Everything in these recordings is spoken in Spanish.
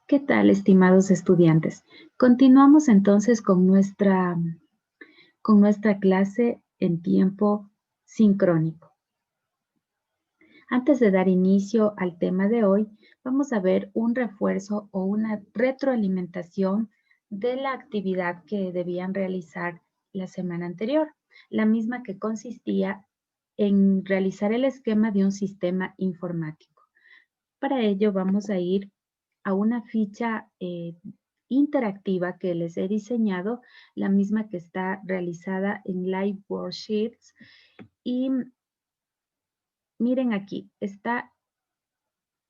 ¿Qué tal, estimados estudiantes? Continuamos entonces con nuestra clase en tiempo sincrónico. Antes de dar inicio al tema de hoy, vamos a ver un refuerzo o una retroalimentación de la actividad que debían realizar la semana anterior, la misma que consistía en realizar el esquema de un sistema informático. Para ello vamos a ir a una ficha interactiva que les he diseñado, la misma que está realizada en Live Worksheets. Y miren aquí, está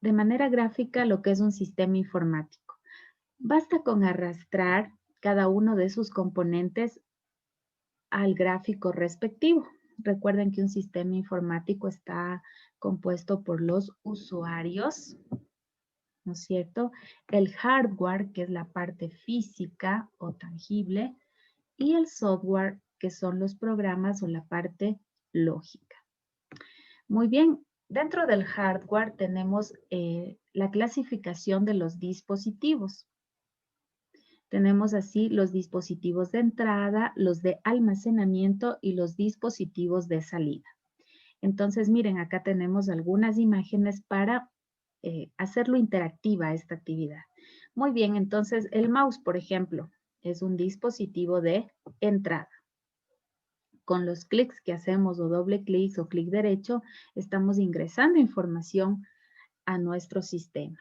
de manera gráfica lo que es un sistema informático. Basta con arrastrar cada uno de sus componentes al gráfico respectivo. Recuerden que un sistema informático está compuesto por los usuarios, ¿no es cierto? El hardware, que es la parte física o tangible, y el software, que son los programas o la parte lógica. Muy bien, dentro del hardware tenemos la clasificación de los dispositivos. Tenemos así los dispositivos de entrada, los de almacenamiento y los dispositivos de salida. Entonces, miren, acá tenemos algunas imágenes para hacerlo interactiva esta actividad. Muy bien, entonces el mouse, por ejemplo, es un dispositivo de entrada. Con los clics que hacemos o doble clic o clic derecho, estamos ingresando información a nuestro sistema.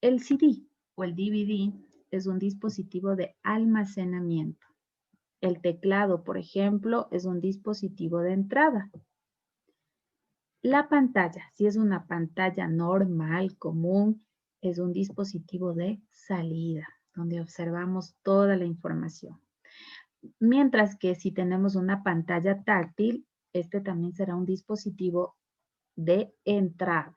El CD o el DVD es un dispositivo de almacenamiento. El teclado, por ejemplo, es un dispositivo de entrada. La pantalla, si es una pantalla normal, común, es un dispositivo de salida, donde observamos toda la información. Mientras que si tenemos una pantalla táctil, este también será un dispositivo de entrada,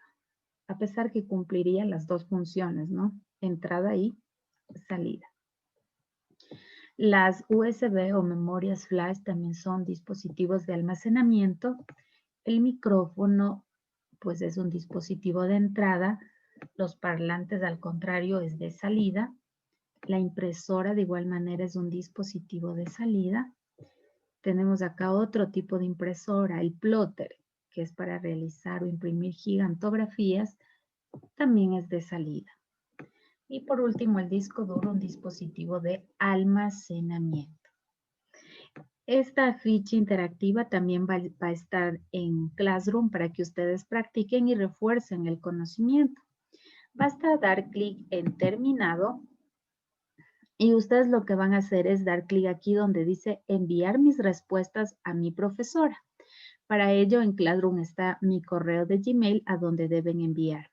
a pesar que cumpliría las dos funciones, ¿no? Entrada y salida. Las USB o memorias flash también son dispositivos de almacenamiento. El micrófono, pues es un dispositivo de entrada. Los parlantes, al contrario, es de salida. La impresora, de igual manera, es un dispositivo de salida. Tenemos acá otro tipo de impresora, el plotter, que es para realizar o imprimir gigantografías, también es de salida. Y por último, el disco duro, un dispositivo de almacenamiento. Esta ficha interactiva también va a estar en Classroom para que ustedes practiquen y refuercen el conocimiento. Basta dar clic en terminado y ustedes lo que van a hacer es dar clic aquí donde dice enviar mis respuestas a mi profesora. Para ello en Classroom está mi correo de Gmail a donde deben enviar.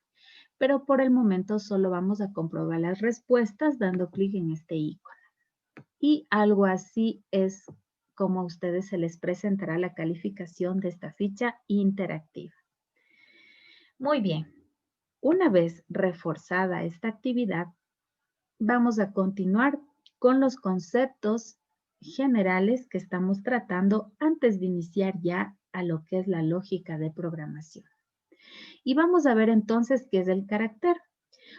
Pero por el momento solo vamos a comprobar las respuestas dando clic en este icono. Y algo así es como a ustedes se les presentará la calificación de esta ficha interactiva. Muy bien, una vez reforzada esta actividad, vamos a continuar con los conceptos generales que estamos tratando antes de iniciar ya a lo que es la lógica de programación. Y vamos a ver entonces qué es el carácter.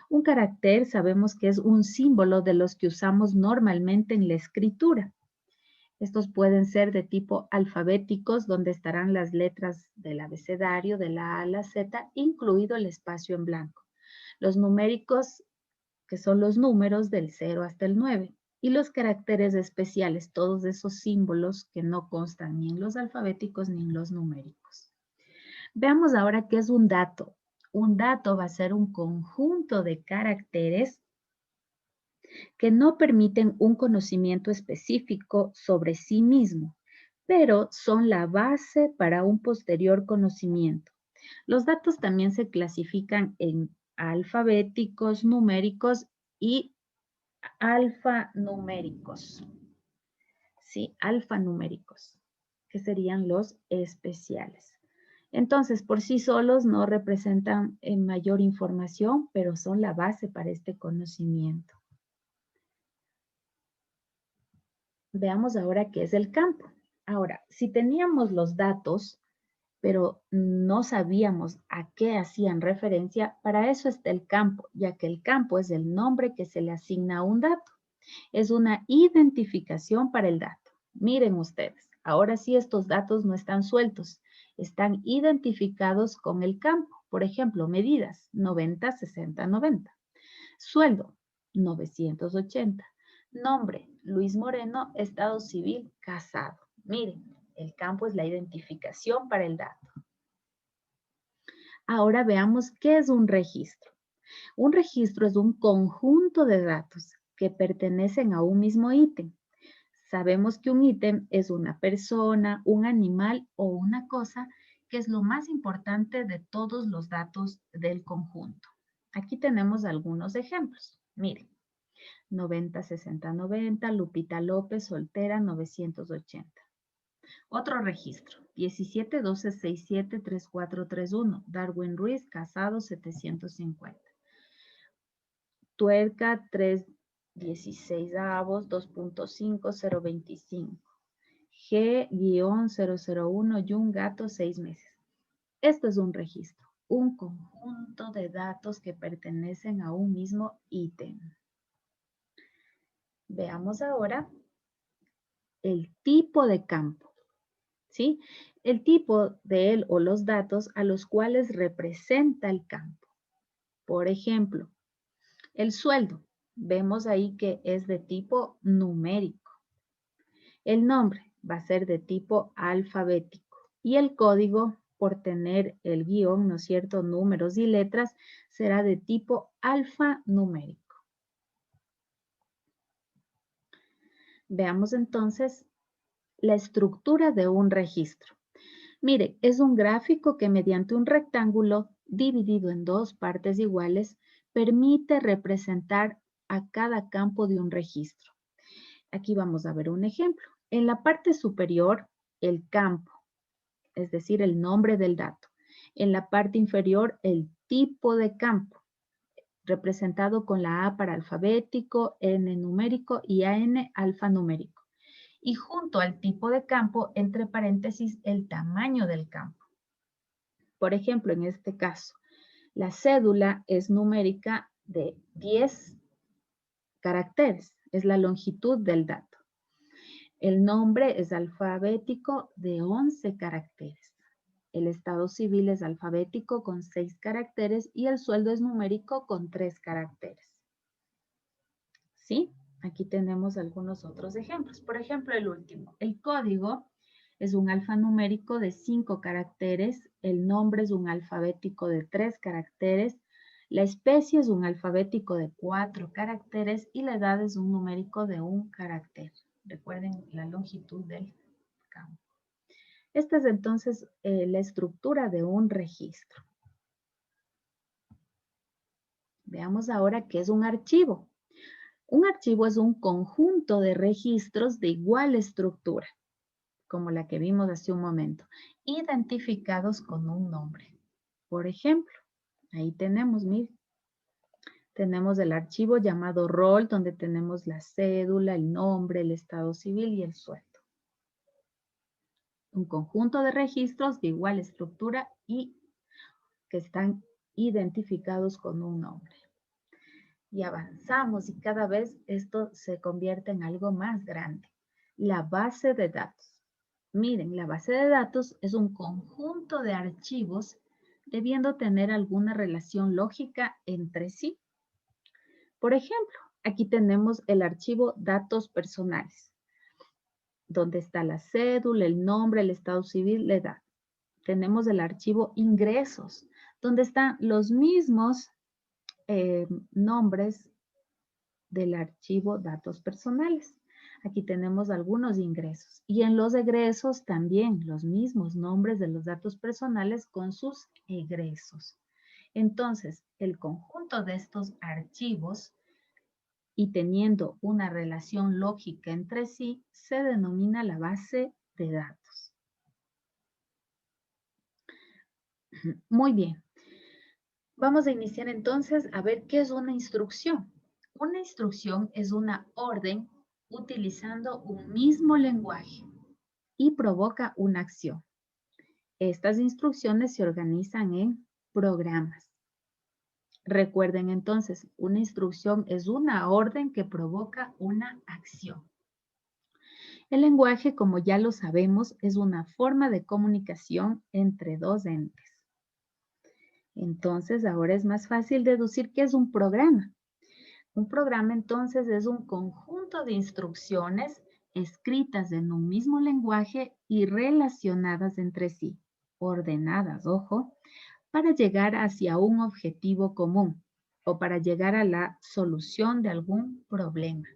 Un carácter sabemos que es un símbolo de los que usamos normalmente en la escritura. Estos pueden ser de tipo alfabéticos, donde estarán las letras del abecedario, de la A a la Z, incluido el espacio en blanco. Los numéricos, que son los números del 0 hasta el 9. Y los caracteres especiales, todos esos símbolos que no constan ni en los alfabéticos ni en los numéricos. Veamos ahora qué es un dato. Un dato va a ser un conjunto de caracteres que no permiten un conocimiento específico sobre sí mismo, pero son la base para un posterior conocimiento. Los datos también se clasifican en alfabéticos, numéricos y alfanuméricos. Sí, alfanuméricos, que serían los especiales. Entonces, por sí solos no representan mayor información, pero son la base para este conocimiento. Veamos ahora qué es el campo. Ahora, si teníamos los datos, pero no sabíamos a qué hacían referencia, para eso está el campo, ya que el campo es el nombre que se le asigna a un dato. Es una identificación para el dato. Miren ustedes, ahora sí estos datos no están sueltos, están identificados con el campo. Por ejemplo, medidas 90, 60, 90. Sueldo 980. Nombre Luis Moreno, estado civil casado. Miren, el campo es la identificación para el dato. Ahora veamos qué es un registro. Un registro es un conjunto de datos que pertenecen a un mismo ítem. Sabemos que un ítem es una persona, un animal o una cosa, que es lo más importante de todos los datos del conjunto. Aquí tenemos algunos ejemplos. Miren, 90, 60, 90, Lupita López, soltera, 980. Otro registro, 17, 12, 67, 34, 31, Darwin Ruiz, casado, 750. Tuerca, 3, 16 avos, 2.5, 025. G-001, Jun Gato, 6 meses. Esto es un registro, un conjunto de datos que pertenecen a un mismo ítem. Veamos ahora el tipo de campo, ¿sí? El tipo de él o los datos a los cuales representa el campo. Por ejemplo, el sueldo. Vemos ahí que es de tipo numérico. El nombre va a ser de tipo alfabético. Y el código, por tener el guión, ¿no es cierto?, números y letras, será de tipo alfanumérico. Veamos entonces la estructura de un registro. Mire, es un gráfico que mediante un rectángulo dividido en dos partes iguales permite representar a cada campo de un registro. Aquí vamos a ver un ejemplo. En la parte superior, el campo, es decir, el nombre del dato. En la parte inferior, el tipo de campo, representado con la A para alfabético, N numérico y AN alfanumérico. Y junto al tipo de campo, entre paréntesis, el tamaño del campo. Por ejemplo, en este caso, la cédula es numérica de 10 caracteres, es la longitud del dato. El nombre es alfabético de 11 caracteres. El estado civil es alfabético con 6 caracteres y el sueldo es numérico con 3 caracteres. ¿Sí? Aquí tenemos algunos otros ejemplos. Por ejemplo, el último. El código es un alfanumérico de 5 caracteres. El nombre es un alfabético de 3 caracteres. La especie es un alfabético de 4 caracteres y la edad es un numérico de 1 carácter. Recuerden la longitud del campo. Esta es entonces la estructura de un registro. Veamos ahora qué es un archivo. Un archivo es un conjunto de registros de igual estructura, como la que vimos hace un momento, identificados con un nombre. Por ejemplo, ahí tenemos, miren, tenemos el archivo llamado rol, donde tenemos la cédula, el nombre, el estado civil y el sueldo. Un conjunto de registros de igual estructura y que están identificados con un nombre. Y avanzamos y cada vez esto se convierte en algo más grande. La base de datos. Miren, la base de datos es un conjunto de archivos debiendo tener alguna relación lógica entre sí. Por ejemplo, aquí tenemos el archivo datos personales, donde está la cédula, el nombre, el estado civil, la edad. Tenemos el archivo ingresos, donde están los mismos nombres del archivo datos personales. Aquí tenemos algunos ingresos y en los egresos también los mismos nombres de los datos personales con sus egresos. Entonces, el conjunto de estos archivos y teniendo una relación lógica entre sí se denomina la base de datos. Muy bien. Vamos a iniciar entonces a ver qué es una instrucción. Una instrucción es una orden utilizando un mismo lenguaje y provoca una acción. Estas instrucciones se organizan en programas. Recuerden entonces, una instrucción es una orden que provoca una acción. El lenguaje, como ya lo sabemos, es una forma de comunicación entre dos entes. Entonces, ahora es más fácil deducir qué es un programa. Un programa, entonces, es un conjunto de instrucciones escritas en un mismo lenguaje y relacionadas entre sí, ordenadas, ojo, para llegar hacia un objetivo común o para llegar a la solución de algún problema.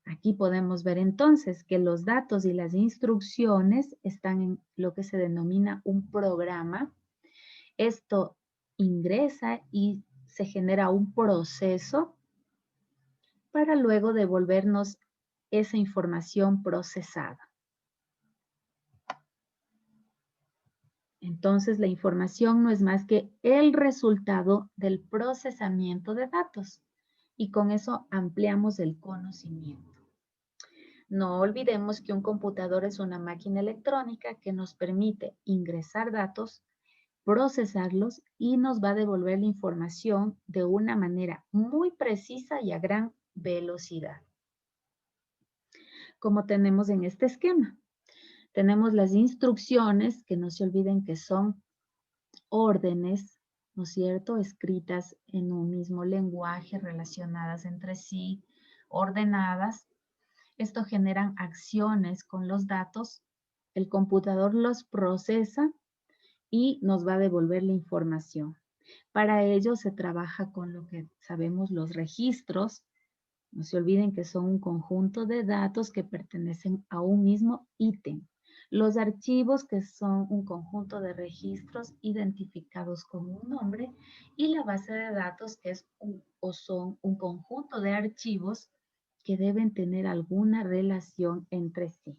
Aquí podemos ver entonces que los datos y las instrucciones están en lo que se denomina un programa. Esto ingresa y se genera un proceso para luego devolvernos esa información procesada. Entonces, la información no es más que el resultado del procesamiento de datos y con eso ampliamos el conocimiento. No olvidemos que un computador es una máquina electrónica que nos permite ingresar datos, procesarlos y nos va a devolver la información de una manera muy precisa y a gran velocidad. Como tenemos en este esquema. Tenemos las instrucciones, que no se olviden que son órdenes, ¿no es cierto?, escritas en un mismo lenguaje, relacionadas entre sí, ordenadas. Esto generan acciones con los datos, el computador los procesa y nos va a devolver la información. Para ello se trabaja con lo que sabemos los registros. No se olviden que son un conjunto de datos que pertenecen a un mismo ítem. Los archivos, que son un conjunto de registros identificados con un nombre, y la base de datos, que es son un conjunto de archivos que deben tener alguna relación entre sí.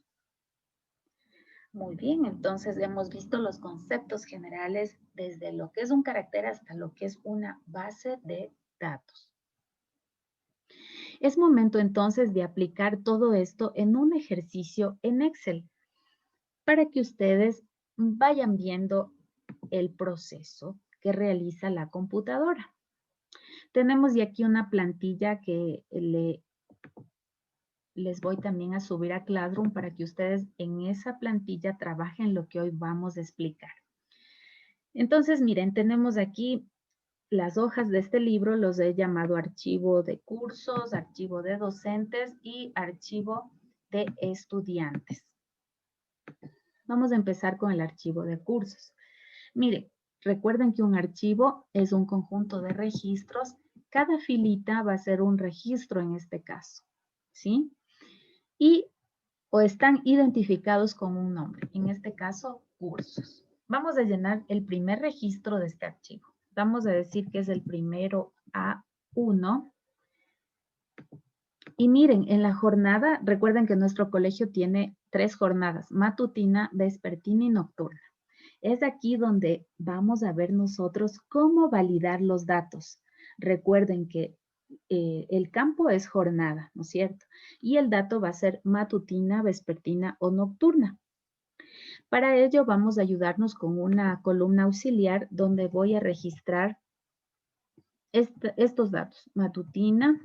Muy bien, entonces hemos visto los conceptos generales desde lo que es un carácter hasta lo que es una base de datos. Es momento entonces de aplicar todo esto en un ejercicio en Excel para que ustedes vayan viendo el proceso que realiza la computadora. Tenemos ya aquí una plantilla que les voy también a subir a Classroom para que ustedes en esa plantilla trabajen lo que hoy vamos a explicar. Entonces, miren, tenemos aquí las hojas de este libro, los he llamado archivo de cursos, archivo de docentes y archivo de estudiantes. Vamos a empezar con el archivo de cursos. Miren, recuerden que un archivo es un conjunto de registros. Cada filita va a ser un registro en este caso, ¿sí? O están identificados con un nombre, en este caso, cursos. Vamos a llenar el primer registro de este archivo. Vamos a decir que es el primero A1. Y miren, en la jornada, recuerden que nuestro colegio tiene 3 jornadas, matutina, vespertina y nocturna. Es aquí donde vamos a ver nosotros cómo validar los datos. Recuerden que el campo es jornada, ¿no es cierto? Y el dato va a ser matutina, vespertina o nocturna. Para ello vamos a ayudarnos con una columna auxiliar donde voy a registrar estos datos, matutina,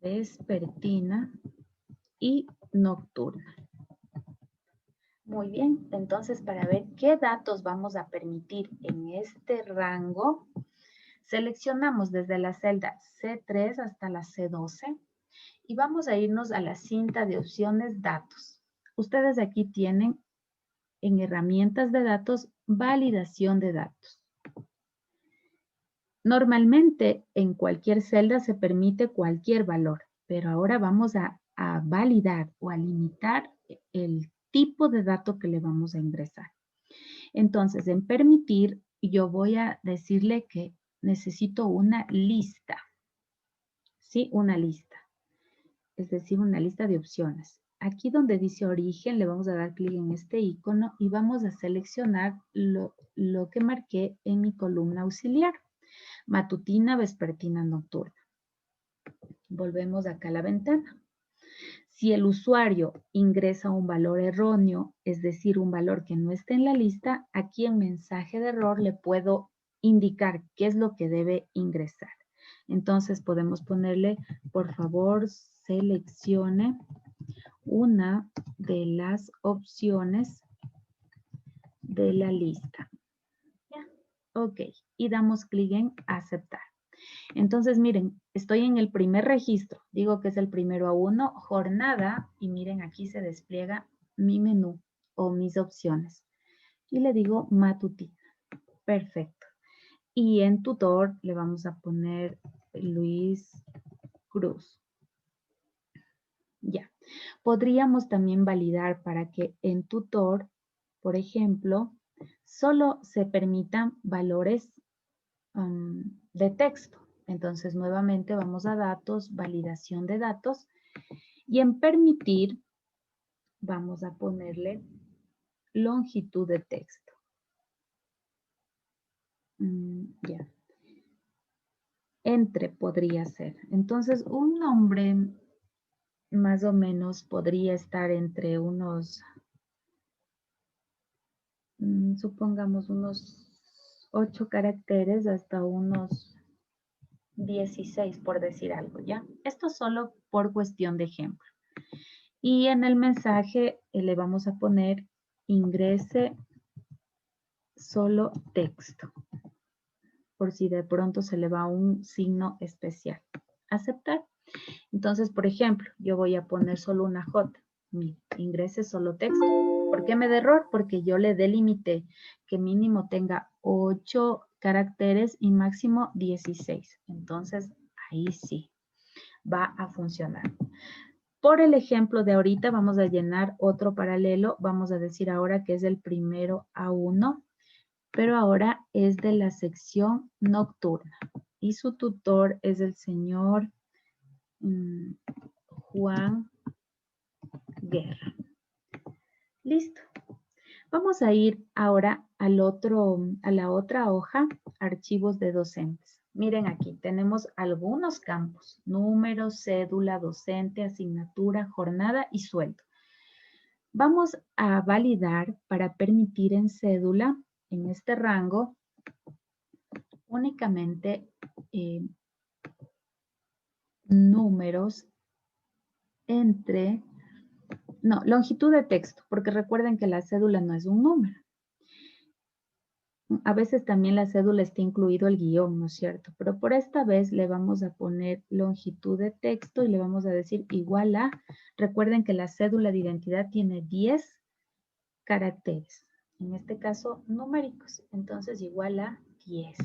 vespertina y nocturna. Muy bien, entonces para ver qué datos vamos a permitir en este rango, seleccionamos desde la celda C3 hasta la C12 y vamos a irnos a la cinta de opciones datos. Ustedes aquí tienen en herramientas de datos, validación de datos. Normalmente en cualquier celda se permite cualquier valor, pero ahora vamos a validar o a limitar el tipo de dato que le vamos a ingresar. Entonces, en permitir, yo voy a decirle que necesito una lista. ¿Sí? Una lista. Es decir, una lista de opciones. Aquí donde dice origen, le vamos a dar clic en este icono y vamos a seleccionar lo que marqué en mi columna auxiliar. Matutina, vespertina, nocturna. Volvemos acá a la ventana. Si el usuario ingresa un valor erróneo, es decir, un valor que no esté en la lista, aquí en mensaje de error le puedo indicar qué es lo que debe ingresar. Entonces podemos ponerle, por favor, seleccione una de las opciones de la lista. ¿Ya? Ok, y damos clic en aceptar. Entonces, miren, estoy en el primer registro. Digo que es el primero a uno, jornada, y miren, aquí se despliega mi menú o mis opciones. Y le digo matutina. Perfecto. Y en tutor le vamos a poner Luis Cruz. Ya. Podríamos también validar para que en tutor, por ejemplo, solo se permitan valores de texto. Entonces, nuevamente vamos a datos, validación de datos, y en permitir vamos a ponerle longitud de texto. Ya. Entre podría ser. Entonces, un nombre más o menos podría estar entre unos, supongamos unos 8 caracteres hasta unos 16, por decir algo, ¿ya? Esto solo por cuestión de ejemplo. Y en el mensaje le vamos a poner ingrese solo texto, por si de pronto se le va un signo especial. Aceptar. Entonces, por ejemplo, yo voy a poner solo una J. Mire, ingrese solo texto. ¿Por qué me da error? Porque yo le delimité que mínimo tenga 8 caracteres y máximo 16. Entonces, ahí sí va a funcionar. Por el ejemplo de ahorita vamos a llenar otro paralelo. Vamos a decir ahora que es el primero a 1, pero ahora es de la sección nocturna. Y su tutor es el señor Juan Guerra. Listo. Vamos a ir ahora a la otra hoja, archivos de docentes. Miren aquí, tenemos algunos campos, número, cédula, docente, asignatura, jornada y sueldo. Vamos a validar para permitir en cédula, en este rango, únicamente números entre, no, longitud de texto, porque recuerden que la cédula no es un número. A veces también la cédula está incluido el guión, ¿no es cierto? Pero por esta vez le vamos a poner longitud de texto y le vamos a decir igual a, recuerden que la cédula de identidad tiene 10 caracteres, en este caso numéricos, entonces igual a 10.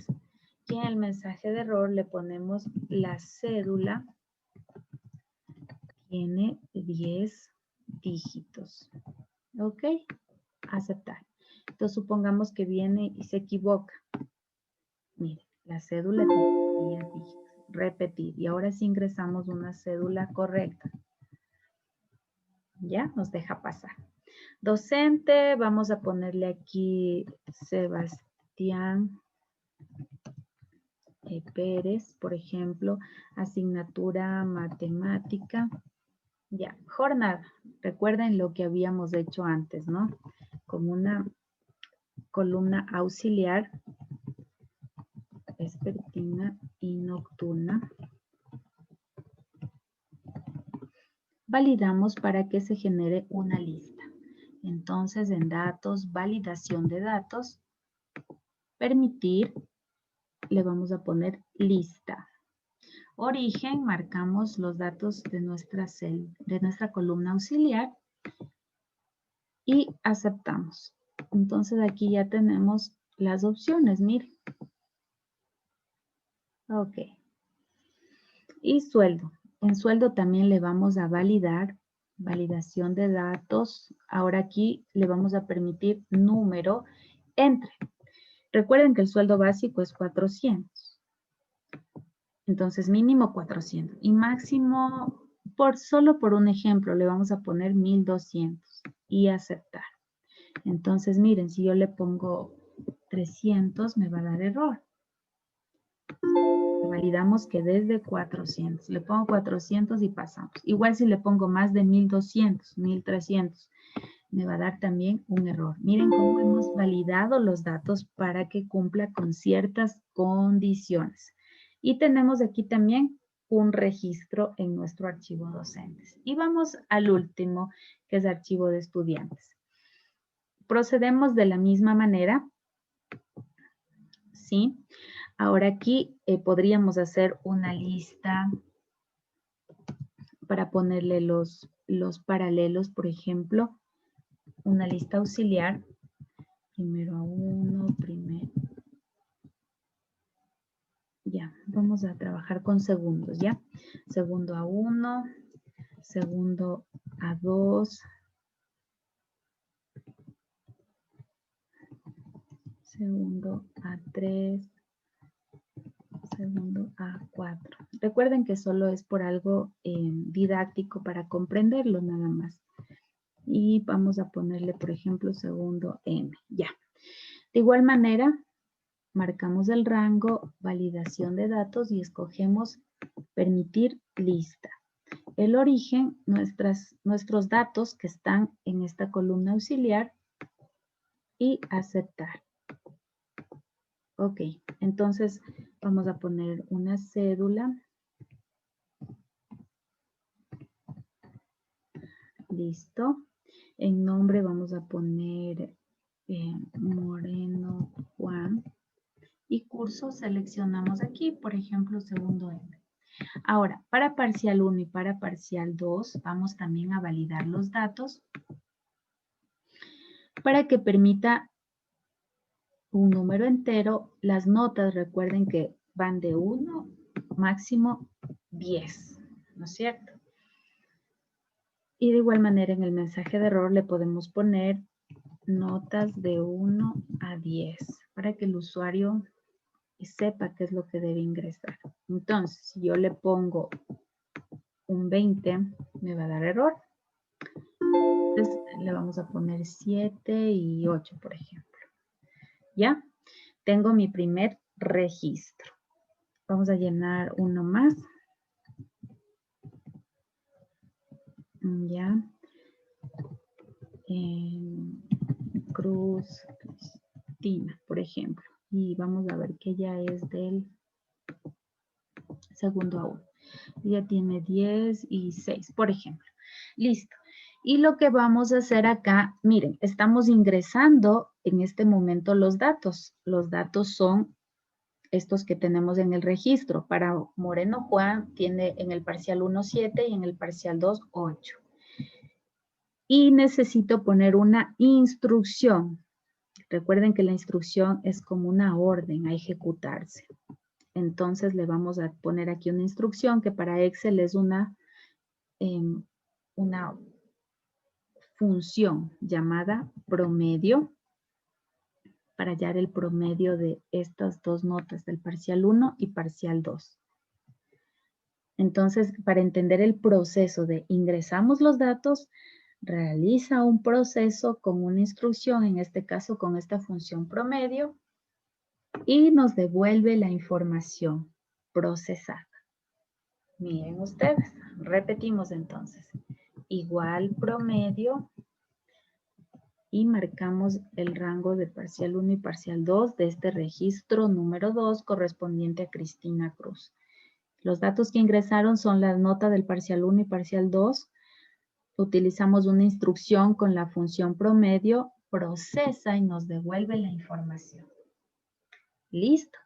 Y en el mensaje de error le ponemos la cédula tiene 10 dígitos. ¿Ok? Aceptar. Entonces supongamos que viene y se equivoca. Mire, la cédula tiene 10 dígitos. Repetir. Y ahora sí ingresamos una cédula correcta. Ya, nos deja pasar. Docente, vamos a ponerle aquí Sebastián Pérez, por ejemplo, asignatura matemática. Ya, jornada. Recuerden lo que habíamos hecho antes, ¿no? Como una columna auxiliar, vespertina y nocturna. Validamos para que se genere una lista. Entonces, en datos, validación de datos, permitir, le vamos a poner lista. Origen, marcamos los datos de nuestra columna auxiliar y aceptamos. Entonces, aquí ya tenemos las opciones, miren. Ok. Y sueldo. En sueldo también le vamos a validar, validación de datos. Ahora aquí le vamos a permitir número entre. Recuerden que el sueldo básico es 400. Entonces mínimo 400. Y máximo, solo por un ejemplo, le vamos a poner 1200 y aceptar. Entonces miren, si yo le pongo 300 me va a dar error. Me validamos que desde 400. Le pongo 400 y pasamos. Igual si le pongo más de 1200, 1300, me va a dar también un error. Miren cómo hemos validado los datos para que cumpla con ciertas condiciones. Y tenemos aquí también un registro en nuestro archivo docentes. Y vamos al último, que es archivo de estudiantes. Procedemos de la misma manera, ¿sí? Ahora aquí podríamos hacer una lista para ponerle los paralelos, por ejemplo, una lista auxiliar. Primero a 1, primero. Ya, vamos a trabajar con segundos, ¿ya? Segundo a 1, segundo a 2, segundo a 3, segundo a 4. Recuerden que solo es por algo didáctico para comprenderlo nada más. Y vamos a ponerle, por ejemplo, segundo M. Ya. De igual manera, marcamos el rango, validación de datos y escogemos permitir lista. El origen, nuestros datos que están en esta columna auxiliar y aceptar. Ok, entonces vamos a poner una cédula. Listo. En nombre vamos a poner Moreno Juan. Y curso seleccionamos aquí, por ejemplo, segundo M. Ahora, para parcial 1 y para parcial 2, vamos también a validar los datos para que permita un número entero. Las notas, recuerden que van de 1, máximo 10, ¿no es cierto? Y de igual manera en el mensaje de error le podemos poner notas de 1 a 10 para que el usuario sepa qué es lo que debe ingresar. Entonces, si yo le pongo un 20, me va a dar error. Entonces, le vamos a poner 7 y 8, por ejemplo. ¿Ya? Tengo mi primer registro. Vamos a llenar uno más. Ya. Cruz Cristina, por ejemplo. Y vamos a ver que ya es del segundo a 1. Ya tiene 10 y 6, por ejemplo. Listo. Y lo que vamos a hacer acá, miren, estamos ingresando en este momento los datos. Los datos son estos que tenemos en el registro. Para Moreno Juan tiene en el parcial 1, 7 y en el parcial 2, 8. Y necesito poner una instrucción. Recuerden que la instrucción es como una orden a ejecutarse. Entonces le vamos a poner aquí una instrucción que para Excel es una función llamada promedio para hallar el promedio de estas dos notas del parcial 1 y parcial 2. Entonces, para entender el proceso de ingresamos los datos, realiza un proceso con una instrucción, en este caso con esta función promedio, y nos devuelve la información procesada. Miren ustedes, repetimos entonces. Igual promedio y marcamos el rango de parcial 1 y parcial 2 de este registro número 2 correspondiente a Cristina Cruz. Los datos que ingresaron son la nota del parcial 1 y parcial 2. Utilizamos una instrucción con la función promedio, procesa y nos devuelve la información. Listo.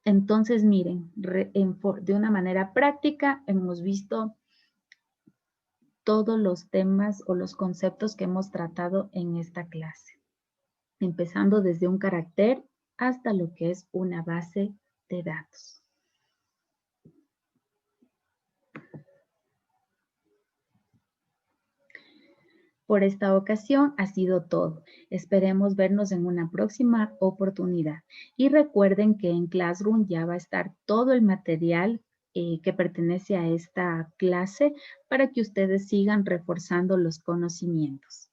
Entonces, miren, de una manera práctica hemos visto todos los temas o los conceptos que hemos tratado en esta clase, empezando desde un carácter hasta lo que es una base de datos. Por esta ocasión ha sido todo. Esperemos vernos en una próxima oportunidad. Y recuerden que en Classroom ya va a estar todo el material que pertenece a esta clase para que ustedes sigan reforzando los conocimientos.